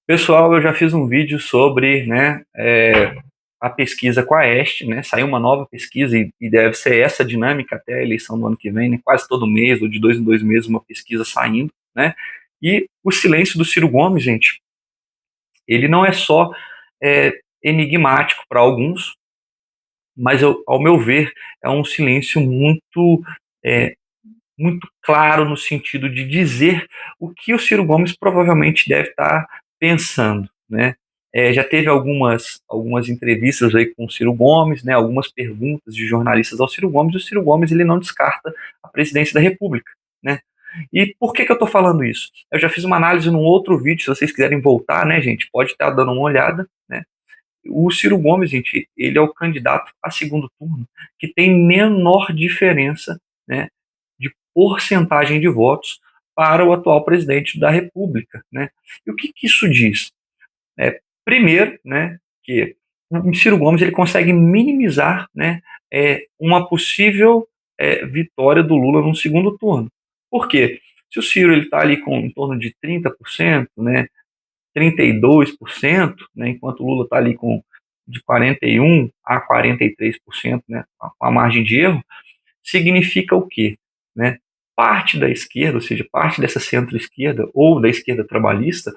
Pessoal, eu já fiz um vídeo sobre, a pesquisa com a Est, né? Saiu uma nova pesquisa e deve ser essa dinâmica até a eleição do ano que vem, né? Quase todo mês, ou de 2 em 2 meses, uma pesquisa saindo, né? E o silêncio do Ciro Gomes, gente, ele não é só enigmático para alguns, mas ao meu ver é um silêncio é, muito claro no sentido de dizer o que o Ciro Gomes provavelmente deve estar pensando, né? Já teve algumas entrevistas aí com o Ciro Gomes, né? Algumas perguntas de jornalistas ao Ciro Gomes. E o Ciro Gomes ele não descarta a presidência da República, né? E por que eu estou falando isso? Eu já fiz uma análise num outro vídeo. Se vocês quiserem voltar, né, gente, pode estar dando uma olhada, né? O Ciro Gomes, gente, ele é o candidato a segundo turno que tem menor diferença, né, de porcentagem de votos para o atual presidente da República, né? E o que isso diz? Primeiro, né, que o Ciro Gomes ele consegue minimizar, né, uma possível vitória do Lula no segundo turno. Por quê? Se o Ciro está ali com em torno de 30%, né, 32%, né, enquanto o Lula está ali com de 41% a 43%, né, com a margem de erro, significa o quê? Né? Parte da esquerda, ou seja, parte dessa centro-esquerda ou da esquerda trabalhista,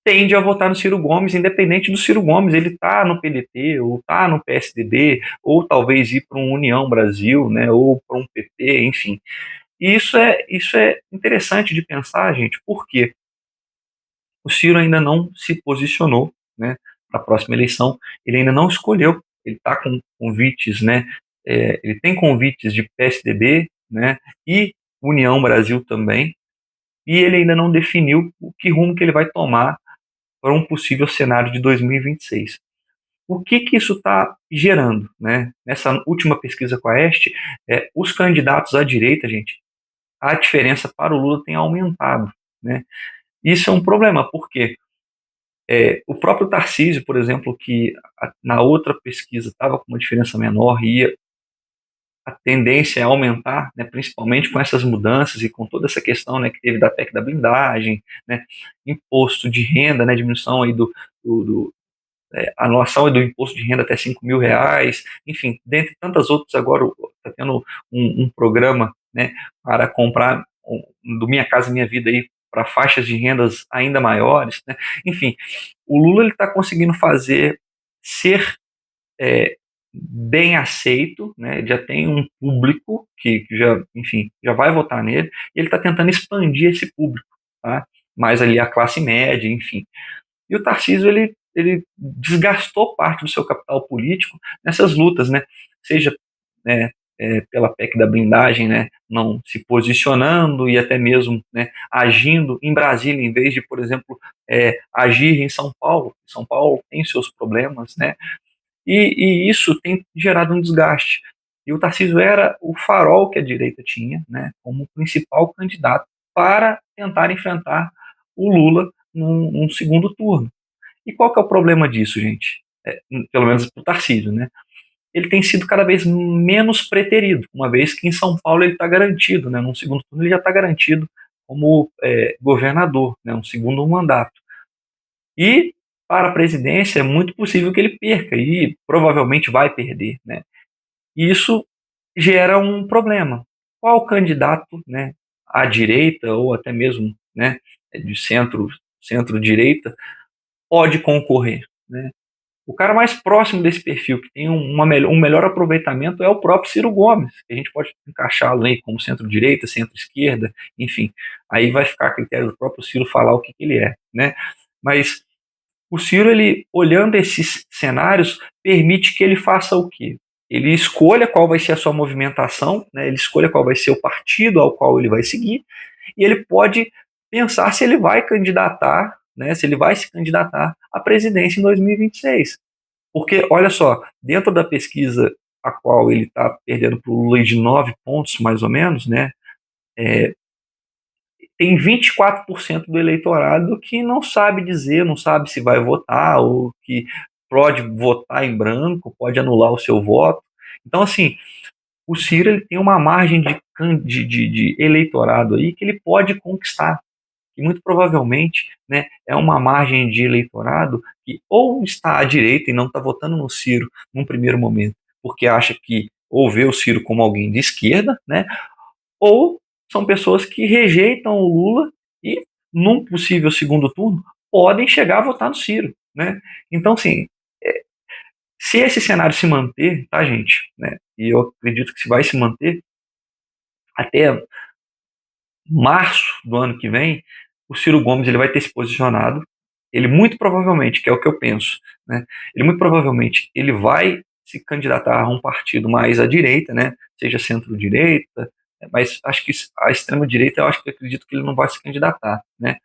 tende a votar no Ciro Gomes, independente do Ciro Gomes, ele está no PDT, ou está no PSDB, ou talvez ir para um União Brasil, né, ou para um PT, enfim. E isso é interessante de pensar, gente, porque o Ciro ainda não se posicionou, né, para a próxima eleição, ele ainda não escolheu, ele está com convites, né, ele tem convites de PSDB, né, e União Brasil também, e ele ainda não definiu o que rumo que ele vai tomar para um possível cenário de 2026. O que isso está gerando, né? Nessa última pesquisa com a Este, os candidatos à direita, gente, a diferença para o Lula tem aumentado, né? Isso é um problema, porque o próprio Tarcísio, por exemplo, que na outra pesquisa estava com uma diferença menor e a tendência é aumentar, né, principalmente com essas mudanças e com toda essa questão, né, que teve da PEC da blindagem, né, imposto de renda, né, diminuição aí do anulação do imposto de renda até R$ 5.000, enfim, dentre tantas outras, agora está tendo um programa, né, para comprar do Minha Casa Minha Vida aí para faixas de rendas ainda maiores, né? Enfim, o Lula ele está conseguindo fazer ser bem aceito, né? Ele já tem um público que já, enfim, já vai votar nele, e ele está tentando expandir esse público, tá? Mais ali a classe média, enfim. E o Tarcísio ele desgastou parte do seu capital político nessas lutas, né? Seja, né, pela PEC da blindagem, né, não se posicionando e até mesmo, né, agindo em Brasília em vez de, por exemplo, agir em São Paulo. São Paulo tem seus problemas, né? E isso tem gerado um desgaste. E o Tarcísio era o farol que a direita tinha, né, como principal candidato para tentar enfrentar o Lula num segundo turno. E qual que é o problema disso, gente? Pelo menos para o Tarcísio, né? Ele tem sido cada vez menos preterido, uma vez que em São Paulo ele está garantido, né? Num segundo turno ele já está garantido como governador, né? Um segundo mandato. E para a presidência é muito possível que ele perca e provavelmente vai perder, né? E isso gera um problema. Qual candidato, né, à direita ou até mesmo, né, de centro-direita pode concorrer, né? O cara mais próximo desse perfil, que tem um melhor aproveitamento, é o próprio Ciro Gomes. A gente pode encaixá-lo aí como centro-direita, centro-esquerda, enfim. Aí vai ficar a critério do próprio Ciro falar o que ele é, né? Mas o Ciro, ele, olhando esses cenários, permite que ele faça o quê? Ele escolha qual vai ser a sua movimentação, né? Ele escolha qual vai ser o partido ao qual ele vai seguir, e ele pode pensar se ele vai candidatar, né? Se ele vai se candidatar à presidência em 2026. Porque, olha só, dentro da pesquisa a qual ele está perdendo para o Lula de 9 pontos, mais ou menos, né? Tem 24% do eleitorado que não sabe dizer, não sabe se vai votar, ou que pode votar em branco, pode anular o seu voto. Então, assim, o Ciro ele tem uma margem de eleitorado aí que ele pode conquistar. que muito provavelmente, né, é uma margem de eleitorado que ou está à direita e não está votando no Ciro num primeiro momento, porque acha que ou vê o Ciro como alguém de esquerda, né, ou são pessoas que rejeitam o Lula e, num possível segundo turno, podem chegar a votar no Ciro, né? Então, assim, se esse cenário se manter, tá, gente, né? E eu acredito que se vai se manter até março do ano que vem, o Ciro Gomes ele vai ter se posicionado. Ele muito provavelmente, que é o que eu penso, né? Ele muito provavelmente ele vai se candidatar a um partido mais à direita, né? Seja centro-direita, mas acho que a extrema-direita, eu acho que acredito que ele não vai se candidatar, né?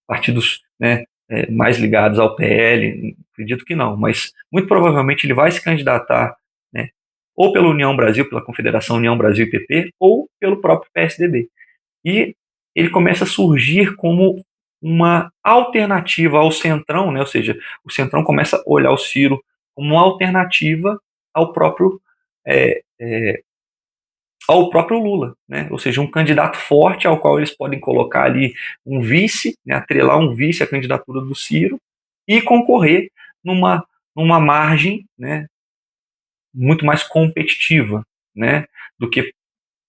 Partidos, né, mais ligados ao PL, acredito que não, mas muito provavelmente ele vai se candidatar, né, ou pela União Brasil, pela Confederação União Brasil e PP, ou pelo próprio PSDB. E ele começa a surgir como uma alternativa ao Centrão, né, ou seja, o Centrão começa a olhar o Ciro como uma alternativa ao próprio é, é, ao próprio Lula, né? Ou seja, um candidato forte ao qual eles podem colocar ali um vice, né? Atrelar um vice à candidatura do Ciro e concorrer numa, numa margem, né? Muito mais competitiva, né? Do que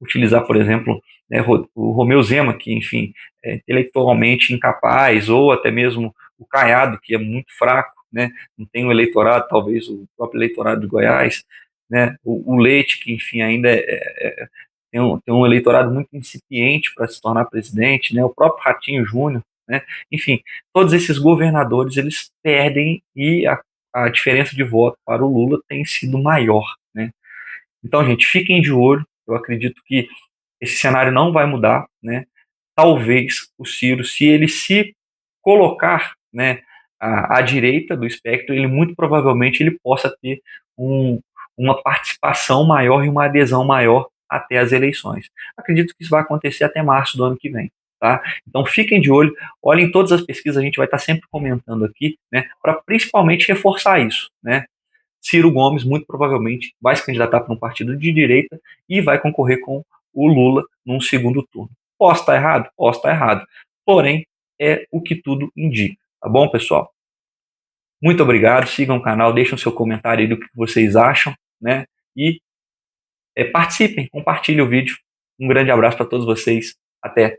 utilizar, por exemplo, né, o Romeu Zema, que, enfim, é intelectualmente incapaz, ou até mesmo o Caiado, que é muito fraco, né, não tem o eleitorado, talvez o próprio eleitorado de Goiás, né, o Leite, que, enfim, ainda tem um eleitorado muito incipiente para se tornar presidente, né, o próprio Ratinho Júnior, né, enfim, todos esses governadores, eles perdem e a diferença de voto para o Lula tem sido maior, né. Então, gente, fiquem de olho. Eu acredito que esse cenário não vai mudar, né? Talvez o Ciro, se ele se colocar, né, à direita do espectro, ele muito provavelmente ele possa ter um, uma participação maior e uma adesão maior até as eleições. Acredito que isso vai acontecer até março do ano que vem. Tá? Então fiquem de olho, olhem todas as pesquisas, a gente vai estar sempre comentando aqui, né, para principalmente reforçar isso, né? Ciro Gomes muito provavelmente vai se candidatar para um partido de direita e vai concorrer com o Lula num segundo turno. Posso estar errado? Posso estar errado. Porém, é o que tudo indica. Tá bom, pessoal? Muito obrigado. Sigam o canal, deixem o seu comentário aí do que vocês acham, né? E participem, compartilhem o vídeo. Um grande abraço para todos vocês. Até.